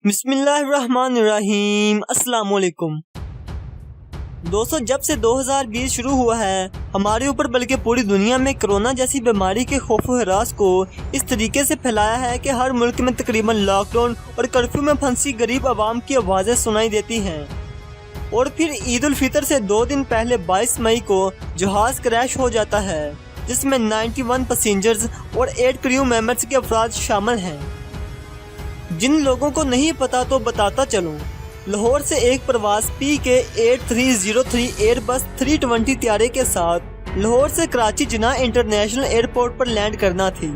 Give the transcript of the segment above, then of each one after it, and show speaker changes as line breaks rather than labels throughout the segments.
बिस्मिल्लाहिर्रहमानिर्रहीम। अस्सलाम वालेकुम दोस्तों, जब से 2020 शुरू हुआ है हमारे ऊपर बल्कि पूरी दुनिया में कोरोना जैसी बीमारी के खौफ व हरास को इस तरीके से फैलाया है कि हर मुल्क में तकरीबन लॉकडाउन और कर्फ्यू में फंसी गरीब आवाम की आवाज़ें सुनाई देती हैं। और फिर ईद उल फितर से 2 दिन पहले 22 मई को जहाज़ क्रैश हो जाता है जिसमें 91 पैसेंजर्स और 8 क्रू मेंबर्स के अफराद शामिल हैं। जिन लोगों को नहीं पता तो बताता चलूं, लाहौर से एक प्रवास PK8303 एयरबस 320 त्यारे के साथ लाहौर से कराची जिन्ना इंटरनेशनल एयरपोर्ट पर लैंड करना थी।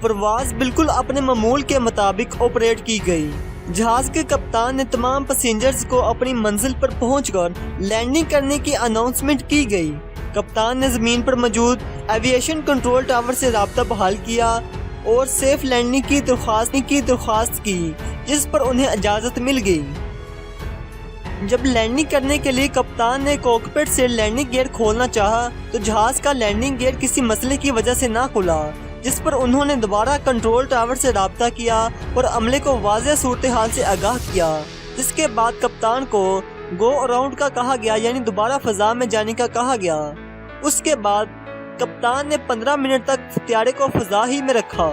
प्रवास बिल्कुल अपने मामूल के मुताबिक ऑपरेट की गई। जहाज के कप्तान ने तमाम पैसेंजर्स को अपनी मंजिल पर पहुंचकर लैंडिंग करने की अनाउंसमेंट की गई। कप्तान ने जमीन पर मौजूद एविएशन कंट्रोल टावर से राब्ता बहाल किया और सेफ लैंडिंग की दरख्वास्त की जिस पर उन्हें इजाज़त मिल गई। जब लैंडिंग करने के लिए कप्तान ने कॉकपिट से लैंडिंग गियर खोलना चाहा तो जहाज़ का लैंडिंग गियर किसी मसले की वजह से ना खुला, जिस पर उन्होंने दोबारा कंट्रोल टावर से राब्ता किया और अमले को वाज़ेह सूरत हाल से आगाह किया। जिसके बाद कप्तान को गो अराउंड का कहा गया, यानी दोबारा फ़ज़ा में जाने का कहा गया। उसके बाद कप्तान ने 15 मिनट तक त्यारे को फ़ज़ा ही में रखा।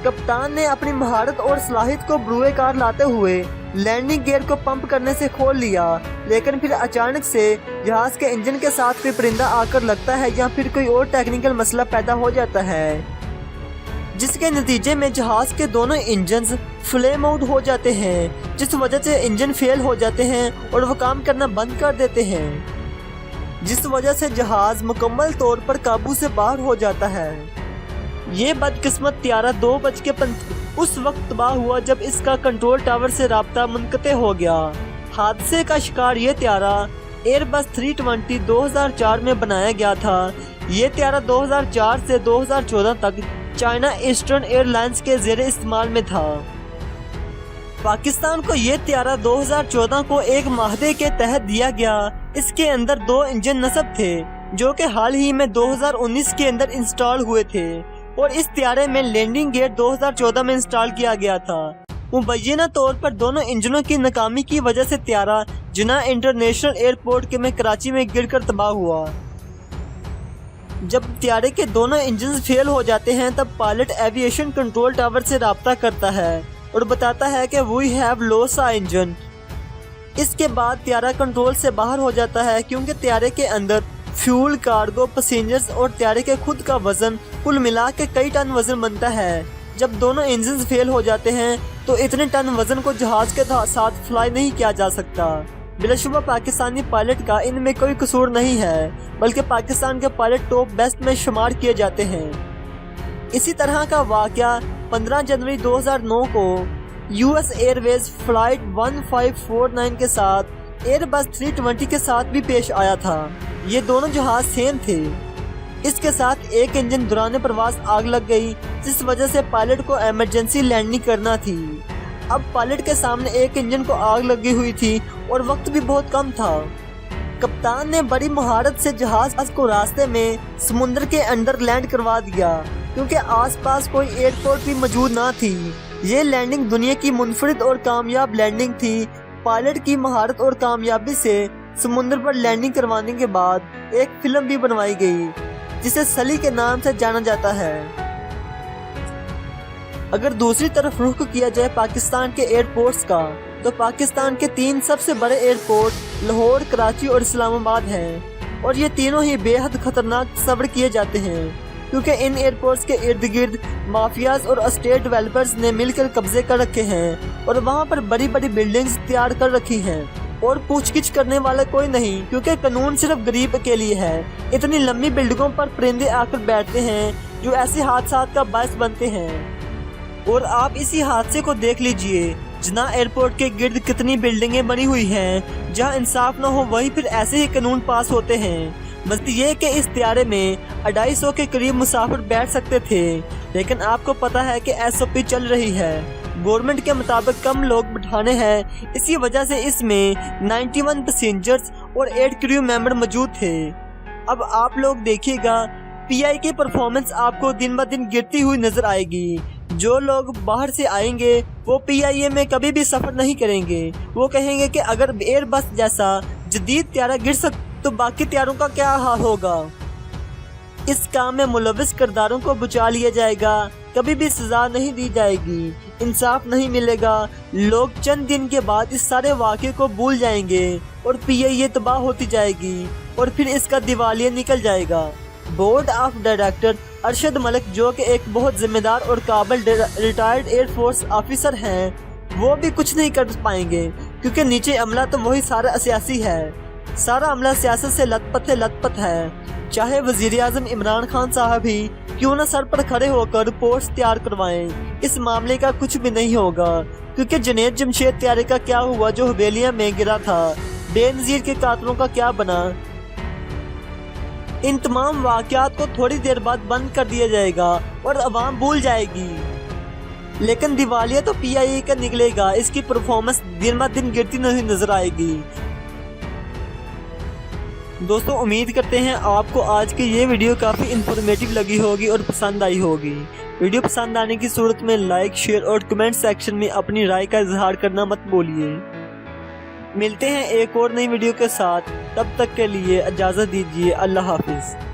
कप्तान ने अपनी महारत और सलाहियत को बरूए कार लाते हुए लैंडिंग गियर को पंप करने से खोल लिया, लेकिन फिर अचानक से जहाज के इंजन के साथ कोई परिंदा आकर लगता है या फिर कोई और टेक्निकल मसला पैदा हो जाता है, जिसके नतीजे में जहाज के दोनों इंजन फ्लेम आउट हो जाते हैं, जिस वजह से इंजन फेल हो जाते हैं और वो काम करना बंद कर देते हैं, जिस वजह से जहाज मुकम्मल तौर पर काबू से बाहर हो जाता है। ये बदकिस्मत त्यारा 2:55 उस वक्त तबाह हुआ जब इसका कंट्रोल टावर से राब्ता मुनक़ते हो गया। हादसे का शिकार ये त्यारा एयरबस 320 2004 में बनाया गया था। ये त्यारा 2004 से 2014 तक चाइना ईस्टर्न एयरलाइंस के ज़ेरे इस्तेमाल में था। पाकिस्तान को ये त्यारा 2014 को एक माहदे के तहत दिया गया। इसके अंदर 2 इंजन नस्ब थे जो कि हाल ही में 2019 के अंदर इंस्टॉल हुए थे और इस त्यारे में लैंडिंग गियर 2014 में इंस्टॉल किया गया था। मुबैना तौर पर दोनों इंजनों की नाकामी की वजह से त्यारा जिन्ना इंटरनेशनल एयरपोर्ट में कराची में गिरकर तबाह हुआ। जब त्यारे के दोनों इंजन फेल हो जाते हैं तब पायलट एविएशन कंट्रोल टावर से राब्ता करता है और बताता है कि we have lost a engine. इसके बाद त्यारा कंट्रोल से बाहर हो जाता है क्योंकि त्यारे के अंदर फ्यूल, कार्गो, पैसेंजर्स और त्यारे के खुद का वजन कुल मिला के कई टन वजन बनता है। जब दोनों इंजन फेल हो जाते हैं तो इतने टन वजन को जहाज के साथ फ्लाई नहीं किया जा सकता। बिलाशुबा पाकिस्तानी पायलट का इनमें कोई कसूर नहीं है, बल्कि पाकिस्तान के पायलट टॉप बेस्ट में शुमार किए जाते हैं। इसी तरह का वाकया 15 जनवरी 2009 को US एयरवेज फ्लाइट 1549 के साथ एयरबस 320 के साथ भी पेश आया था। ये दोनों जहाज सेम थे। इसके साथ एक इंजन दौरान प्रवास आग लग गई, जिस वजह से पायलट को इमरजेंसी लैंडिंग करना थी। अब पायलट के सामने एक इंजन को आग लगी हुई थी और वक्त भी बहुत कम था। कप्तान ने बड़ी महारत से जहाज को रास्ते में समुद्र के अंदर लैंड करवा दिया क्योंकि आसपास कोई एयरपोर्ट भी मौजूद ना थी। ये लैंडिंग दुनिया की मुनफरिद और कामयाब लैंडिंग थी। पायलट की महारत और कामयाबी से समुद्र पर लैंडिंग करवाने के बाद एक फिल्म भी बनवाई गई जिसे सली के नाम से जाना जाता है। अगर दूसरी तरफ रुख किया जाए पाकिस्तान के एयरपोर्ट्स का, तो पाकिस्तान के 3 सबसे बड़े एयरपोर्ट लाहौर, कराची और इस्लामाबाद हैं और ये तीनों ही बेहद खतरनाक तस्वर किए जाते हैं क्योंकि इन एयरपोर्ट्स के इर्द गिर्द माफियाज और एस्टेट डेवलपर्स ने मिलकर कब्जे कर रखे हैं और वहाँ पर बड़ी बड़ी बिल्डिंग्स तैयार कर रखी हैं और पूछगिछ करने वाला कोई नहीं क्योंकि कानून सिर्फ गरीब के लिए है। इतनी लंबी बिल्डिंगों पर परिंदे आकर बैठते हैं जो ऐसे हादसात का बायस बनते हैं। और आप इसी हादसे को देख लीजिए, जिन्ना एयरपोर्ट के गिर्द कितनी बिल्डिंगें बनी हुई हैं। जहां इंसाफ न हो वहीं फिर ऐसे ही कानून पास होते हैं। बस ये कि इस त्यारे में 250 के करीब मुसाफिर बैठ सकते थे, लेकिन आपको पता है कि SOP चल रही है। गवर्नमेंट के मुताबिक कम लोग बिठाने हैं, इसी वजह से इसमें 91 पैसेंजर्स और 8 क्रू मेंबर मौजूद थे। अब आप लोग देखिएगा PI की परफॉर्मेंस आपको दिन ब दिन गिरती हुई नजर आएगी। जो लोग बाहर से आएंगे वो PIA में कभी भी सफर नहीं करेंगे। वो कहेंगे कि अगर एयरबस जैसा जदीद त्यारा गिर सकता तो बाकी त्यारों का क्या हाल होगा। इस काम में मुलविस किरदारों को बचा लिया जाएगा, कभी भी सजा नहीं दी जाएगी, इंसाफ नहीं मिलेगा। लोग चंद दिन के बाद इस सारे वाक़े को भूल जाएंगे और PIA तबाह होती जाएगी और फिर इसका दिवालिया निकल जाएगा। Board of director Arshad Malik, जो कि एक बहुत जिम्मेदार और काबिल रिटायर्ड एयरफोर्स ऑफिसर हैं, वो भी कुछ नहीं कर पाएंगे क्योंकि नीचे अमला तो वही सारा सियासी है। सारा अमला सियासत से लथपथ है। चाहे वजीर आज़म इमरान खान साहब ही क्यों न सर पर खड़े होकर रिपोर्ट्स तैयार करवाएं, इस मामले का कुछ भी नहीं होगा। क्योंकि जुनैद जमशेद त्यारे का क्या हुआ जो हवेलियां में गिरा था, बेनज़ीर के कातलों का क्या बना, इन तमाम वाक़यात को थोड़ी देर बाद बंद कर दिया जाएगा और अवाम भूल जाएगी। लेकिन दिवालिया तो PIA का निकलेगा, इसकी परफॉर्मेंस दिन ब दिन गिरती नहीं नजर आएगी। दोस्तों, उम्मीद करते हैं आपको आज की ये वीडियो काफ़ी इंफॉर्मेटिव लगी होगी और पसंद आई होगी। वीडियो पसंद आने की सूरत में लाइक, शेयर और कमेंट सेक्शन में अपनी राय का इजहार करना मत भूलिए। मिलते हैं एक और नई वीडियो के साथ, तब तक के लिए इजाज़त दीजिए। अल्लाह हाफिज़।